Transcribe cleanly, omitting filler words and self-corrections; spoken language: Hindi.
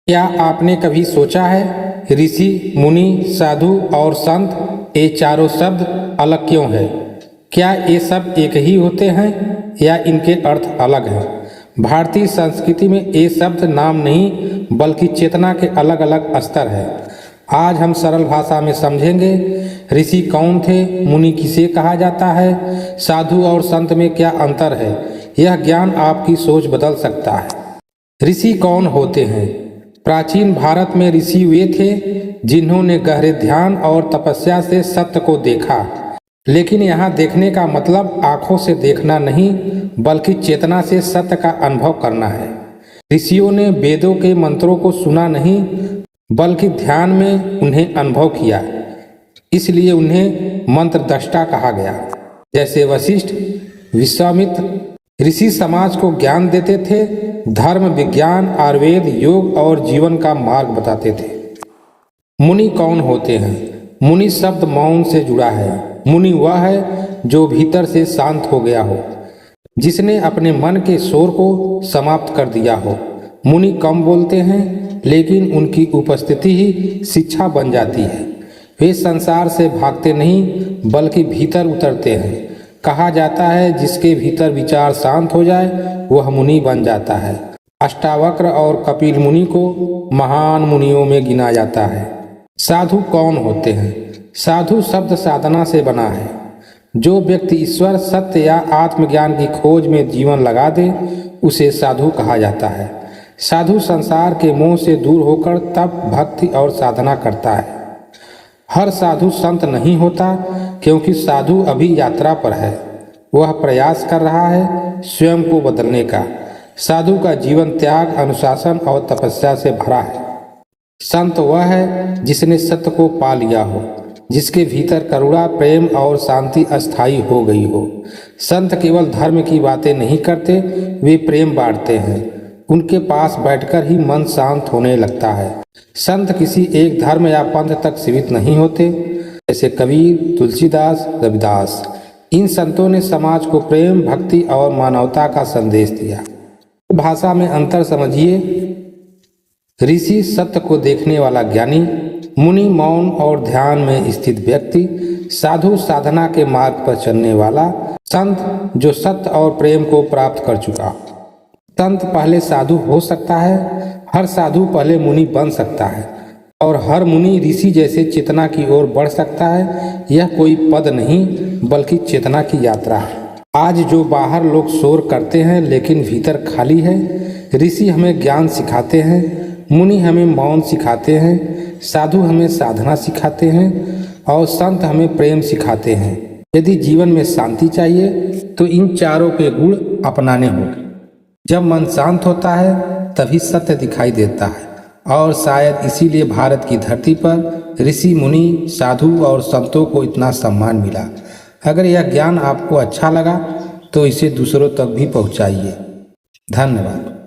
क्या आपने कभी सोचा है ऋषि, मुनि, साधु और संत ये चारों शब्द अलग क्यों है? क्या ये सब एक ही होते हैं या इनके अर्थ अलग हैं? भारतीय संस्कृति में ये शब्द नाम नहीं बल्कि चेतना के अलग अलग स्तर हैं। आज हम सरल भाषा में समझेंगे ऋषि कौन थे, मुनि किसे कहा जाता है, साधु और संत में क्या अंतर है। यह ज्ञान आपकी सोच बदल सकता है। ऋषि कौन होते हैं? प्राचीन भारत में ऋषि वे थे जिन्होंने गहरे ध्यान और तपस्या से सत्य को देखा। लेकिन यहाँ देखने का मतलब आंखों से देखना नहीं बल्कि चेतना से सत्य का अनुभव करना है। ऋषियों ने वेदों के मंत्रों को सुना नहीं बल्कि ध्यान में उन्हें अनुभव किया, इसलिए उन्हें मंत्रद्रष्टा कहा गया। जैसे वशिष्ठ, विश्वामित्र ऋषि समाज को ज्ञान देते थे, धर्म, विज्ञान, आयुर्वेद, योग और जीवन का मार्ग बताते थे। मुनि कौन होते हैं? मुनि शब्द मौन से जुड़ा है। मुनि वह है जो भीतर से शांत हो गया हो, जिसने अपने मन के शोर को समाप्त कर दिया हो। मुनि कम बोलते हैं लेकिन उनकी उपस्थिति ही शिक्षा बन जाती है। वे संसार से भागते नहीं बल्कि भीतर उतरते हैं। कहा जाता है जिसके भीतर विचार शांत हो जाए वह मुनि बन जाता है। अष्टावक्र और कपिल मुनि को महान मुनियों में गिना जाता है। साधु कौन होते हैं? साधु शब्द साधना से बना है। जो व्यक्ति ईश्वर, सत्य या आत्मज्ञान की खोज में जीवन लगा दे उसे साधु कहा जाता है। साधु संसार के मोह से दूर होकर तप, भक्ति और साधना करता है। हर साधु संत नहीं होता क्योंकि साधु अभी यात्रा पर है। वह प्रयास कर रहा है स्वयं को बदलने का। साधु का जीवन त्याग, अनुशासन और तपस्या से भरा है। संत वह है जिसने सत्य को पा लिया हो, जिसके भीतर करुणा, प्रेम और शांति अस्थायी हो गई हो। संत केवल धर्म की बातें नहीं करते, वे प्रेम बांटते हैं। उनके पास बैठकर ही मन शांत होने लगता है। संत किसी एक धर्म या पंथ तक सीमित नहीं होते, जैसे कबीर, तुलसीदास, रविदास। इन संतों ने समाज को प्रेम, भक्ति और मानवता का संदेश दिया। भाषा में अंतर समझिए। ऋषि सत्य को देखने वाला ज्ञानी, मुनि मौन और ध्यान में स्थित व्यक्ति, साधु साधना के मार्ग पर चलने वाला, संत जो सत्य और प्रेम को प्राप्त कर चुका। संत पहले साधु हो सकता है, हर साधु पहले मुनि बन सकता है और हर मुनि ऋषि जैसे चेतना की ओर बढ़ सकता है। यह कोई पद नहीं बल्कि चेतना की यात्रा है। आज जो बाहर लोग शोर करते हैं लेकिन भीतर खाली है। ऋषि हमें ज्ञान सिखाते हैं, मुनि हमें मौन सिखाते हैं, साधु हमें साधना सिखाते हैं और संत हमें प्रेम सिखाते हैं। यदि जीवन में शांति चाहिए तो इन चारों के गुण अपनाने होंगे। जब मन शांत होता है तभी सत्य दिखाई देता है और शायद इसीलिए भारत की धरती पर ऋषि, मुनि, साधु और संतों को इतना सम्मान मिला। अगर यह ज्ञान आपको अच्छा लगा तो इसे दूसरों तक भी पहुंचाइए। धन्यवाद।